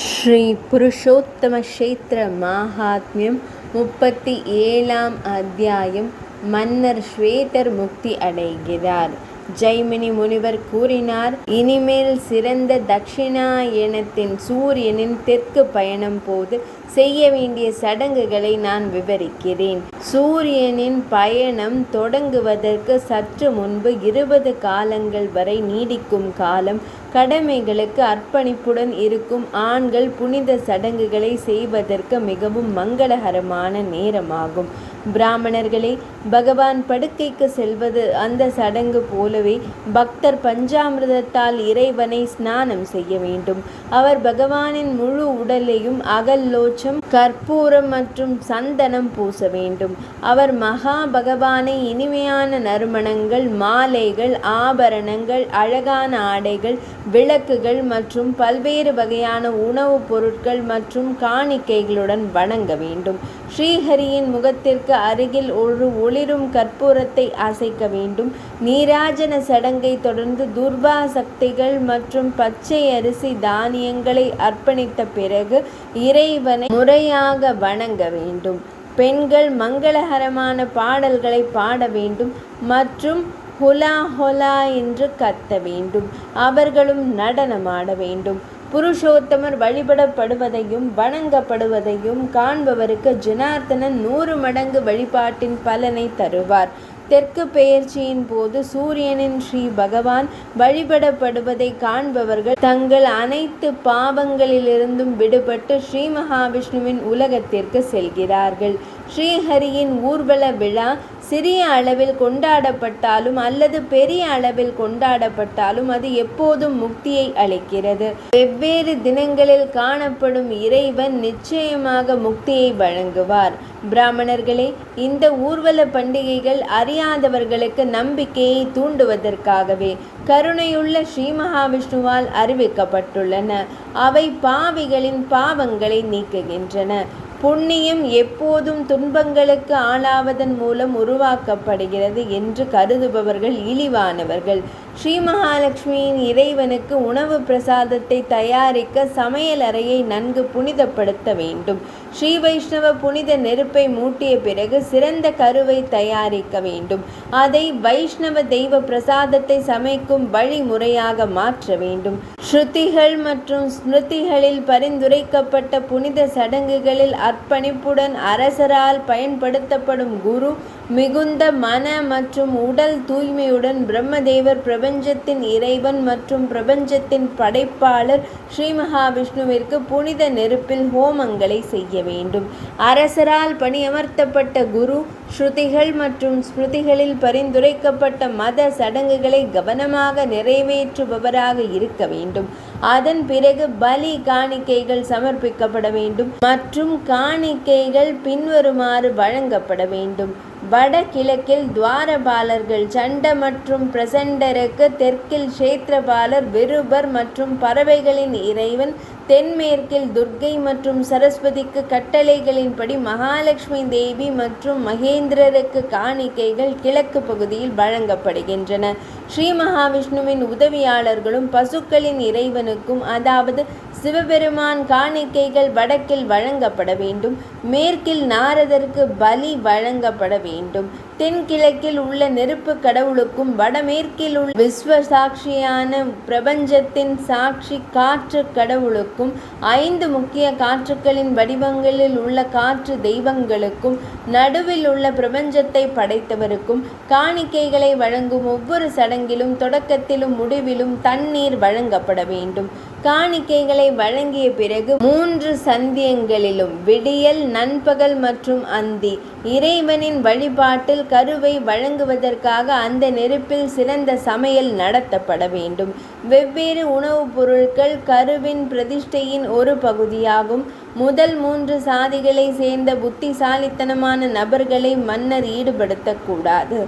ஸ்ரீ புருஷோத்தம க்ஷேத்திர மாஹாத்மியம் 37ஆம் அத்தியாயம். மன்னர் ஸ்வேதர் முக்தி அடைகிறார். ஜெய்மினி முனிவர் கூறினார், இனிமேல் சிறந்த தட்சிணாயனத்தின் சூரியனின் தெற்கு பயணம் போது செய்ய வேண்டிய சடங்குகளை நான் விவரிக்கிறேன். சூரியனின் பயணம் தொடங்குவதற்கு சற்று முன்பு 20 காலங்கள் வரை நீடிக்கும் காலம் கடமைகளுக்கு அர்ப்பணிப்புடன் இருக்கும் ஆண்கள் புனித சடங்குகளை செய்வதற்கு மிகவும் மங்களகரமான நேரமாகும். பிராமணர்களே, பகவான் படுக்கைக்கு செல்வது அந்த சடங்கு போலவே பக்தர் பஞ்சாமிர்தத்தால் இறைவனை ஸ்நானம் செய்ய வேண்டும். அவர் பகவானின் முழு உடலையும் அகல்லோச்சம், கற்பூரம் மற்றும் சந்தனம் பூச வேண்டும். அவர் மகா பகவானை இனிமையான நறுமணங்கள், மாலைகள், ஆபரணங்கள், அழகான ஆடைகள், விளக்குகள் மற்றும் பல்வேறு வகையான உணவுப் பொருட்கள் மற்றும் காணிக்கைகளுடன் வணங்க வேண்டும். ஸ்ரீஹரியின் முகத்திற்கு அருகில் ஒரு ஒளிரும் கற்பூரத்தை அசைக்க வேண்டும். நீராஜன சடங்கை தொடர்ந்து துர்வா சக்திகள் மற்றும் பச்சை அரிசி தானியங்களை அர்ப்பணித்த பிறகு இறைவனை முறையாக வணங்க வேண்டும். பெண்கள் மங்களகரமான பாடல்களை பாட வேண்டும் மற்றும் ஹுலா ஹொலா என்று கத்த வேண்டும். அவர்களும் நடனமாட வேண்டும். புருஷோத்தமர் வழிபடப்படுவதையும் வணங்கப்படுவதையும் காண்பவருக்கு ஜனார்த்தனன் 100 மடங்கு வழிபாட்டின் பலனை தருவார். தெற்கு பெயர்ச்சியின் போது சூரியனின் ஸ்ரீ பகவான் வழிபடப்படுவதை காண்பவர்கள் தங்கள் அனைத்து பாவங்களிலிருந்தும் விடுபட்டு ஸ்ரீ மகாவிஷ்ணுவின் உலகத்திற்கு செல்கிறார்கள். ஸ்ரீஹரியின் ஊர்வல விழா சிறிய அளவில் கொண்டாடப்பட்டாலும் அல்லது பெரிய அளவில் கொண்டாடப்பட்டாலும் அது எப்போதும் முக்தியை அளிக்கிறது. வெவ்வேறு தினங்களில் காணப்படும் இறைவன் நிச்சயமாக முக்தியை வழங்குவார். பிராமணர்களே, இந்த ஊர்வல பண்டிகைகள் அறியாதவர்களுக்கு நம்பிக்கையை தூண்டுவதற்காகவே கருணையுள்ள ஸ்ரீ மகாவிஷ்ணுவால் அறிவிக்கப்பட்டுள்ளன. அவை பாவிகளின் பாவங்களை நீக்குகின்றன. புண்ணியம் எப்போதும் துன்பங்களுக்கு ஆளாவதன் மூலம் உருவாக்கப்படுகிறது என்று கருதுபவர்கள் இழிவானவர்கள். ஸ்ரீ மகாலட்சுமியின் இறைவனுக்கு உணவு பிரசாதத்தை தயாரிக்க சமையல் அறையை நன்கு புனிதப்படுத்த வேண்டும். ஸ்ரீ வைஷ்ணவ புனித நெருப்பை மூட்டிய பிறகு சிறந்த கருவை தயாரிக்க வேண்டும். அதை வைஷ்ணவ தெய்வ பிரசாதத்தை சமைக்கும் வழிமுறையாக மாற்ற வேண்டும். ஸ்ருதிகள் மற்றும் ஸ்மிருதிகளில் பரிந்துரைக்கப்பட்ட புனித சடங்குகளில் அர்ப்பணிப்புடன் அரசரால் பயன்படுத்தப்படும் குரு மிகுந்த மன மற்றும் உடல் தூய்மையுடன் பிரம்மதேவர், பிரபஞ்சத்தின் இறைவன் மற்றும் பிரபஞ்சத்தின் படைப்பாளர் ஸ்ரீ மகாவிஷ்ணுவிற்கு புனித நெருப்பில் ஹோமங்களை செய்ய வேண்டும். அரசரால் பணியமர்த்தப்பட்ட குரு ஸ்ருதிகள் மற்றும் ஸ்மிருதிகளில் பரிந்துரைக்கப்பட்ட மத சடங்குகளை கவனமாக நிறைவேற்றுபவராக இருக்க வேண்டும். அதன் பிறகு பலி காணிக்கைகள் சமர்ப்பிக்கப்பட வேண்டும் மற்றும் காணிக்கைகள் பின்வருமாறு வழங்கப்பட வேண்டும். வடகிழக்கில் துவாரபாலர்கள் சண்ட மற்றும் பிரசண்டருக்கு, தெற்கில் க்ஷேத்திரபாலர் விருபர் மற்றும் பறவைகளின் இறைவன், தென்மேற்கில் துர்க்கை மற்றும் சரஸ்வதிக்கு கட்டளைகளின்படி மகாலட்சுமி தேவி மற்றும் மகேந்திரருக்கு காணிக்கைகள் கிழக்கு பகுதியில் வழங்கப்படுகின்றன. ஸ்ரீ மகாவிஷ்ணுவின் உதவியாளர்களும் பசுக்களின் இறைவனுக்கும், அதாவது சிவபெருமான், காணிக்கைகள் வடக்கில் வழங்கப்பட வேண்டும். மேற்கில் நாரதருக்கு பலி வழங்கப்பட வேண்டும். தென்கிழக்கில் உள்ள நெருப்பு கடவுளுக்கும், வடமேற்கில் உள்ள விஸ்வ சாட்சியான பிரபஞ்சத்தின் சாட்சி காற்று கடவுளுக்கும், 5 முக்கிய காற்றுக்களின் வடிவங்களில் உள்ள காற்று தெய்வங்களுக்கும், நடுவில் உள்ள பிரபஞ்சத்தை படைத்தவருக்கும் காணிக்கைகளை வழங்கும் ஒவ்வொரு சடங்கிலும் தொடக்கத்திலும் முடிவிலும் தண்ணீர் வழங்கப்பட வேண்டும். காணிக்கைகளை வழங்கிய பிறகு 3 சந்தியங்களிலும் விடியல், நண்பகல் மற்றும் அந்தி இறைவனின் வழிபாட்டில் கருவை வழங்குவதற்காக அந்த நெருப்பில் சிறந்த சமையல் நடத்தப்பட வேண்டும். வெவ்வேறு உணவுப் பொருட்கள் கருவின் பிரதிஷ்டையின் ஒரு பகுதியாகும். முதல் 3 சாதிகளை சேர்ந்த புத்திசாலித்தனமான நபர்களை மன்னர் ஈடுபடுத்தக்கூடாது.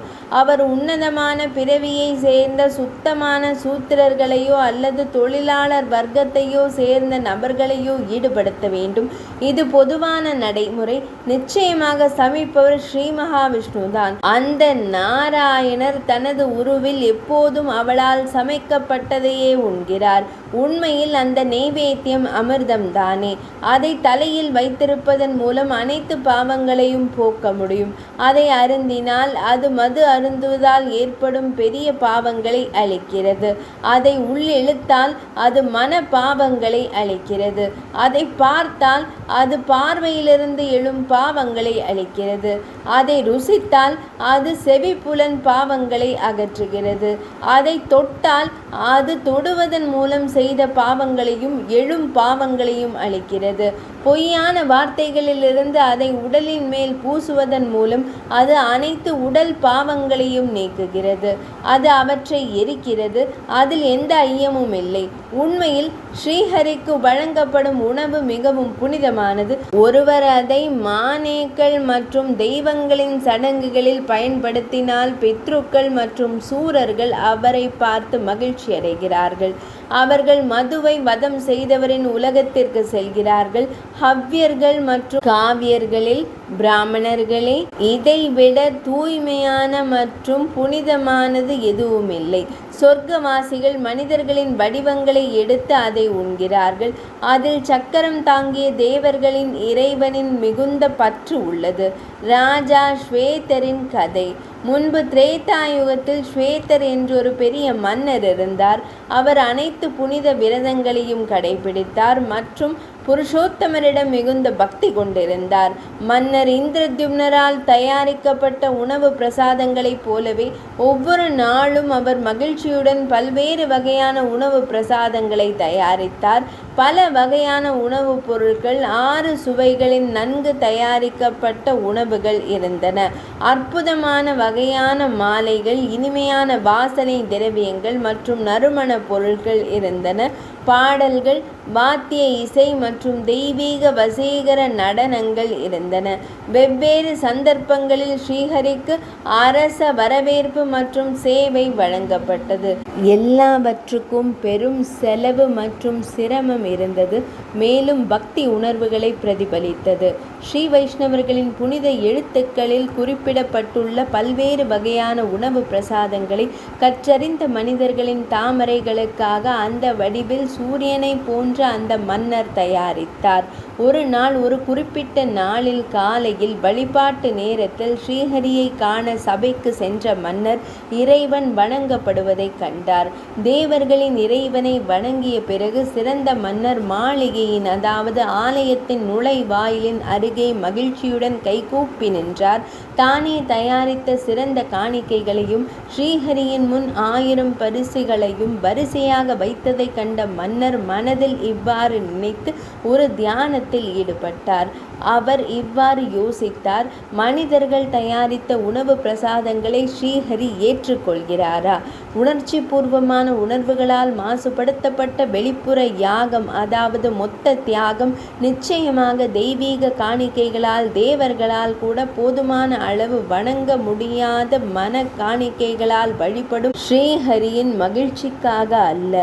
அவர் உன்னதமான பிறவியை சேர்ந்த சுத்தமான சூத்திரர்களையோ அல்லது தொழிலாளர் வர்க்கத்தையோ சேர்ந்த நபர்களையோ ஈடுபடுத்த வேண்டும். இது பொதுவான நடைமுறை. நிச்சயமாக சமைப்பவர் ஸ்ரீ மகாவிஷ்ணு தான். அந்த நாராயணர் தனது உருவில் எப்போதும் அவளால் சமைக்கப்பட்டதையே உண்கிறார். உண்மையில் அந்த நெய்வேத்தியம் அமிர்தம்தானே. அதை தலையில் வைத்திருப்பதன் மூலம் அனைத்து பாவங்களையும் போக்க முடியும். அதை அருந்தினால் அது மது அருந்துவதால் ஏற்படும் பெரிய பாவங்களை அளிக்கிறது. அதை உள்ளிழுத்தால் அது மன பாவங்களை அளிக்கிறது. அதை பார்த்தால் அது பார்வையிலிருந்து எழும் பாவங்களை அளிக்கிறது. அதை ருசித்தால் அது செவிப்புலன் பாவங்களை அகற்றுகிறது. அதை தொட்டால் அது தொடுவதன் மூலம் செய்த பாவங்களையும் எழும் பாவங்களையும் அளிக்கிறது. பொய்யான வார்த்தைகளிலிருந்து அதை உடலின் மேல் பூசுவதன் மூலம் அது அனைத்து உடல் பாவங்களையும் நீக்குகிறது. அது அவற்றை எரிக்கிறது. அதில் எந்த ஐயமும் இல்லை. உண்மையில் ஸ்ரீஹரிக்கு வழங்கப்படும் உணவு மிகவும் புனிதமானது. ஒருவர் அதை மானேக்கள் மற்றும் தெய்வங்களின் சடங்குகளில் பயன்படுத்தினால் பித்ருக்கள் மற்றும் சூரர்கள் அவரை பார்த்து மகிழ்ச்சி அடைகிறார்கள். அவர்கள் மதுவை வதம் செய்தவரின் உலகத்திற்கு செல்கிறார்கள். ஹவ்யர்கள் மற்றும் காவியர்களில் பிராமணர்களே இதைவிட தூய்மையான மற்றும் புனிதமானது எதுவும் இல்லை. சொர்க்கவாசிகள் மனிதர்களின் வடிவங்களை எடுத்து அதை உண்கிறார்கள். அதில் சக்கரம் தாங்கிய தேவர்களின் இறைவனின் மிகுந்த பற்று உள்ளது. ராஜா ஸ்வேதரின் கதை. முன்பு திரேதாயுகத்தில் ஸ்வேதர் என்றொரு பெரிய மன்னர் இருந்தார். அவர் அனைத்து புனித விரதங்களையும் கடைபிடித்தார் மற்றும் புருஷோத்தமரிடம் மிகுந்த பக்தி கொண்டிருந்தார். மன்னர் இந்திரத்யும்னரால் தயாரிக்கப்பட்ட உணவு பிரசாதங்களைப் போலவே ஒவ்வொரு நாளும் அவர் மகிழ்ச்சியுடன் பல்வேறு வகையான உணவு பிரசாதங்களை தயாரித்தார். பல வகையான உணவுப் பொருட்கள், 6 சுவைகளின் நன்கு தயாரிக்கப்பட்ட உணவுகள் இருந்தன. அற்புதமான வகையான மாலைகள், இனிமையான வாசனை திரவியங்கள் மற்றும் நறுமண பொருட்கள் இருந்தன. பாடல்கள், வாத்திய இசை மற்றும் தெய்வீக வசீகர நடனங்கள் இருந்தன. வெவ்வேறு சந்தர்ப்பங்களில் ஸ்ரீஹரிக்கு அரச வரவேற்பு மற்றும் சேவை வழங்கப்பட்டது. எல்லாவற்றுக்கும் பெரும் செலவு மற்றும் சிரமம் இருந்தது. மேலும் பக்தி உணர்வுகளை பிரதிபலித்தது. ஸ்ரீ வைஷ்ணவர்களின் புனித எழுத்துக்களில் குறிப்பிடப்பட்டுள்ள பல்வேறு வகையான உணவு பிரசாதங்களை கற்றறிந்த மனிதர்களின் தாமரைகளுக்காக அந்த வடிவில் சூரியனை போன்ற அந்த மன்னர் தயாரித்தார். ஒரு நாள், ஒரு குறிப்பிட்ட நாளில் காலையில் வழிபாட்டு நேரத்தில் ஸ்ரீஹரியை காண சபைக்கு சென்ற மன்னர் இறைவன் வணங்கப்படுவதை கண்டார். தேவர்களின் இறைவனை வணங்கிய பிறகு சிறந்த மன்னர் மாளிகையின், அதாவது ஆலயத்தின் நுழைவாயிலின் அருகே மகிழ்ச்சியுடன் கைகூப்பி நின்றார். தானே தயாரித்த சிறந்த காணிக்கைகளையும் ஸ்ரீஹரியின் முன் 1000 பரிசுகளையும் வரிசையாக வைத்ததை கண்ட மன்னர் மனதில் இவ்வாறு நினைத்து ஒரு தியானத்தில் ஈடுபட்டார். அவர் இவ்வாறு யோசித்தார்: மனிதர்கள் தயாரித்த உணவு பிரசாதங்களை ஸ்ரீஹரி ஏற்றுக்கொள்கிறாரா? உணர்ச்சி பூர்வமான உணர்வுகளால் மாசுபடுத்தப்பட்ட வெளிப்புற யாகம், அதாவது மொத்த தியாகம், நிச்சயமாக தெய்வீக காணிக்கைகளால், தேவர்களால் கூட போதுமான அளவு வணங்க முடியாத மன காணிக்கைகளால் வழிபடும் ஸ்ரீஹரியின் மகிழ்ச்சிக்காக அல்ல.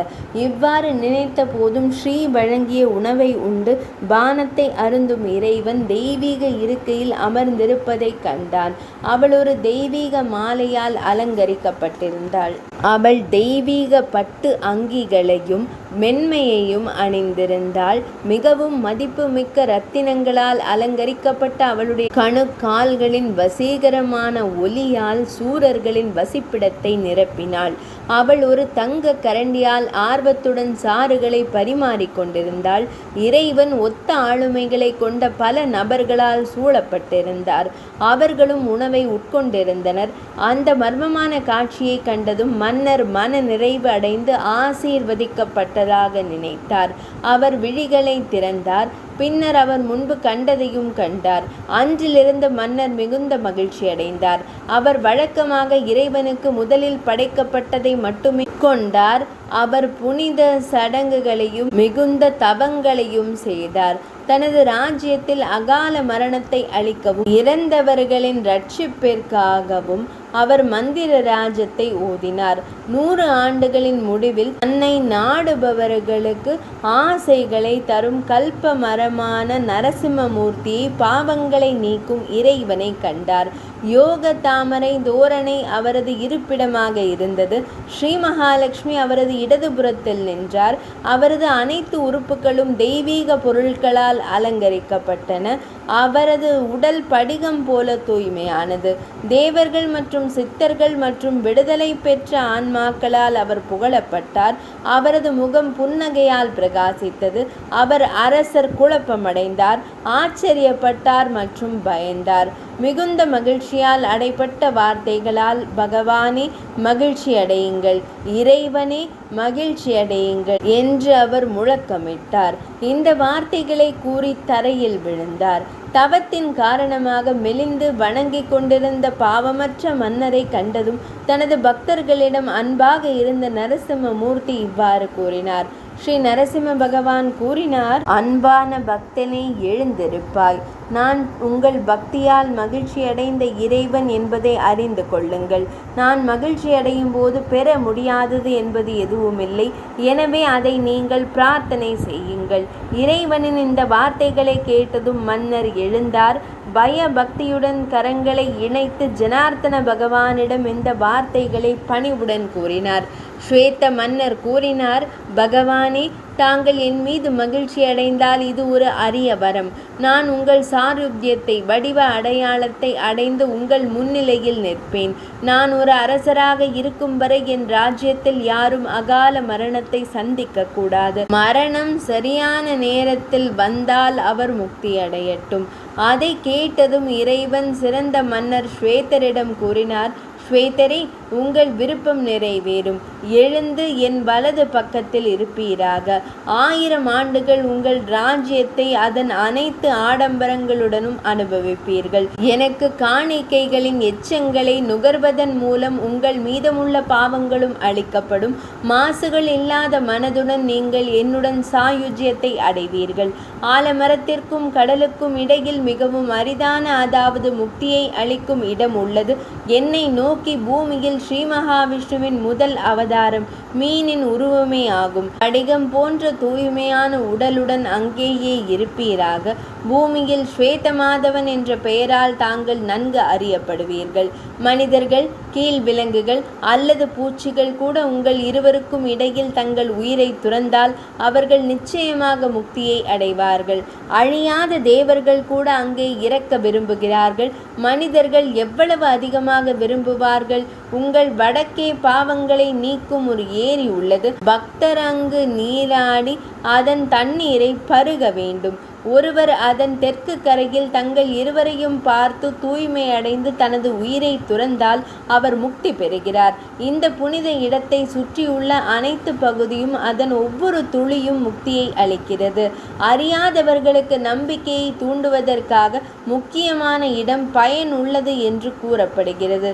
இவ்வாறு நினைத்த போதும் ஸ்ரீ வழங்கிய உணவை உண்டு பானத்தை அருந்தும் இறைவன் தெய்வீக இருக்கையில் அமர்ந்திருப்பதை கண்டான். அவள் ஒரு தெய்வீக மாலையால் அலங்கரிக்கப்பட்டிருந்தாள். அவள் தெய்வீக பட்டு அங்கிகளையும் மென்மையையும் அணிந்திருந்தாள். மிகவும் மதிப்புமிக்க இரத்தினங்களால் அலங்கரிக்கப்பட்ட அவளுடைய கணுக்கால்களின் வசீகரமான ஒலியால் சூரர்களின் வசிப்பிடத்தை நிரப்பினாள். அவள் ஒரு தங்க கரண்டியால் ஆர்வத்துடன் சாறுகளை பரிமாறிக்கொண்டிருந்தாள். இறைவன் ஒத்த ஆளுமைகளை கொண்ட பல நபர்களால் சூழப்பட்டிருந்தார். அவர்களும் உணவை உட்கொண்டிருந்தனர். அந்த மர்மமான காட்சியை கண்டதும் மன்னர் மன நிறைவு அடைந்து ஆசீர்வதிக்கப்பட்டதாக நினைத்தார். அவர் விழிகளை திறந்தார். பின்னர் அவர் முன்பு கண்டதையும் கண்டார். அன்றிலிருந்து மன்னர் மிகுந்த மகிழ்ச்சி அடைந்தார். அவர் வழக்கமாக இறைவனுக்கு முதலில் படைக்கப்பட்டதை மட்டுமே கொண்டார். அவர் புனித சடங்குகளையும் மிகுந்த தவங்களையும் செய்தார். தனது ராஜ்யத்தில் அகால மரணத்தை அளிக்கவும் இறந்தவர்களின் இரட்சிப்பிற்காகவும் அவர் மந்திர ராஜத்தை ஓதினார். 100 ஆண்டுகளின் முடிவில் தன்னை நாடுபவர்களுக்கு ஆசைகளை தரும் கல்ப மரமான நரசிம்மமூர்த்தியை, பாவங்களை நீக்கும் இறைவனை கண்டார். யோக தாமரை தோரணை அவரது இருப்பிடமாக இருந்தது. ஸ்ரீ மகாலட்சுமி அவரது இடதுபுறத்தில் நின்றார். அவரது அனைத்து உறுப்புகளும் தெய்வீக பொருட்களால் அலங்கரிக்கப்பட்டன. அவரது உடல் படிகம் போல தூய்மையானது. தேவர்கள் மற்றும் சித்தர்கள் மற்றும் விடுதலை பெற்ற ஆன்மாக்களால் அவர் புகழப்பட்டார். அவரது முகம் புன்னகையால் பிரகாசித்தது. அவர் அரசர் குழப்பமடைந்தார், ஆச்சரியப்பட்டார் மற்றும் பயந்தார். மிகுந்த மகிழ்ச்சியால் அடைப்பட்ட வார்த்தைகளால், பகவானே மகிழ்ச்சி அடையுங்கள், இறைவனே மகிழ்ச்சி அடையுங்கள் என்று அவர் முழக்கமிட்டார். இந்த வார்த்தைகளை கூறி தரையில் விழுந்தார். தவத்தின் காரணமாக மெலிந்து வணங்கிக் கொண்டிருந்த பாவமற்ற மன்னரை கண்டதும் தனது பக்தர்களிடம் அன்பாக இருந்த நரசிம்ம மூர்த்தி இவ்வாறு கூறினார். ஸ்ரீ நரசிம்ம பகவான் கூறினார், அன்பான பக்தனே, எழுந்திருப்பாய். நான் உங்கள் பக்தியால் மகிழ்ச்சியடைந்த இறைவன் என்பதை அறிந்து கொள்ளுங்கள். நான் மகிழ்ச்சியடையும் போது பெற முடியாதது என்பது எதுவுமில்லை. எனவே அதை நீங்கள் பிரார்த்தனை செய்யுங்கள். இறைவனின் இந்த வார்த்தைகளை கேட்டதும் மன்னர் எழுந்தார். பய பக்தியுடன் கரங்களை இணைத்து ஜனார்த்தன பகவானிடம் இந்த வார்த்தைகளை பணிவுடன் கூறினார். ஸ்வேத மன்னர் கூறினார், பகவானே, தாங்கள் என் மீது மகிழ்ச்சி அடைந்தால் இது ஒரு அரிய வரம். நான் உங்கள் சாருத்தியத்தை, வடிவ அடையாளத்தை அடைந்து உங்கள் முன்னிலையில் நிற்பேன். நான் ஒரு அரசராக இருக்கும் வரை என் ராஜ்யத்தில் யாரும் அகால மரணத்தை சந்திக்க கூடாது. மரணம் சரியான நேரத்தில் வந்தால் அவர் முக்தி அடையட்டும். அதை கேட்டதும் இறைவன் சிறந்த மன்னர் ஸ்வேதரிடம் கூறினார், ஸ்வேதரே, உங்கள் விருப்பம் நிறைவேறும். எழுந்து என் வலது பக்கத்தில் இருப்பீராக. 1000 ஆண்டுகள் உங்கள் ராஜ்யத்தை அதன் அனைத்து ஆடம்பரங்களுடனும் அனுபவிப்பீர்கள். எனக்கு காணிக்கைகளின் எச்சங்களை நுகர்வதன் மூலம் உங்கள் மீதமுள்ள பாவங்களும் அளிக்கப்படும். மாசுகள் இல்லாத மனதுடன் நீங்கள் என்னுடன் சாயுஜ்யத்தை அடைவீர்கள். ஆலமரத்திற்கும் கடலுக்கும் இடையில் மிகவும் அரிதான, அதாவது முக்தியை அளிக்கும் இடம் உள்ளது. என்னை நோக்கி பூமியில் ஸ்ரீ மகாவிஷ்ணுவின் முதல் அவதாரம் மீனின் உருவமே ஆகும். படிகம் போன்ற தூய்மையான உடலுடன் அங்கேயே இருப்பீராக. பூமியில் ஸ்வேத மாதவன் என்ற பெயரால் தாங்கள் நன்கு அறியப்படுவீர்கள். மனிதர்கள், கீழ் விலங்குகள் அல்லது பூச்சிகள் கூட உங்கள் இருவருக்கும் இடையில் தங்கள் உயிரை துறந்தால் அவர்கள் நிச்சயமாக முக்தியை அடைவார்கள். அழியாத தேவர்கள் கூட அங்கே இறக்க விரும்புகிறார்கள். மனிதர்கள் எவ்வளவு அதிகமாக விரும்புவார்கள்? உங்கள் வடக்கே பாவங்களை நீக்கும் ஒரு ஏரி உள்ளது. பக்தர் அங்கு நீராடி அதன் தண்ணீரை பருக வேண்டும். ஒருவர் அதன் தெற்கு கரையில் தங்கள் இருவரையும் பார்த்து தூய்மை அடைந்து தனது உயிரை துறந்தால் அவர் முக்தி பெறுகிறார். இந்த புனித இடத்தை சுற்றியுள்ள அனைத்து பகுதியும், அதன் ஒவ்வொரு துளியும் முக்தியை அளிக்கிறது. அறியாதவர்களுக்கு நம்பிக்கையை தூண்டுவதற்காக முக்கியமான இடம் பயனுள்ளது என்று கூறப்படுகிறது.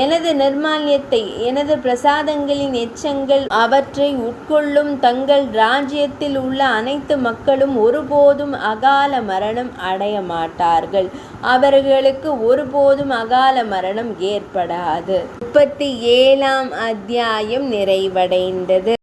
எனது நிர்மால்யத்தை, எனது பிரசாதங்களின் எச்சங்கள், அவற்றை உட்கொள்ளும் தங்கள் ராஜ்யத்தில் உள்ள அனைத்து மக்களும் ஒருபோதும் அகால மரணம் அடைய மாட்டார்கள். அவர்களுக்கு ஒருபோதும் அகால மரணம் ஏற்படாது. 37ஆம் அத்தியாயம் நிறைவடைந்தது.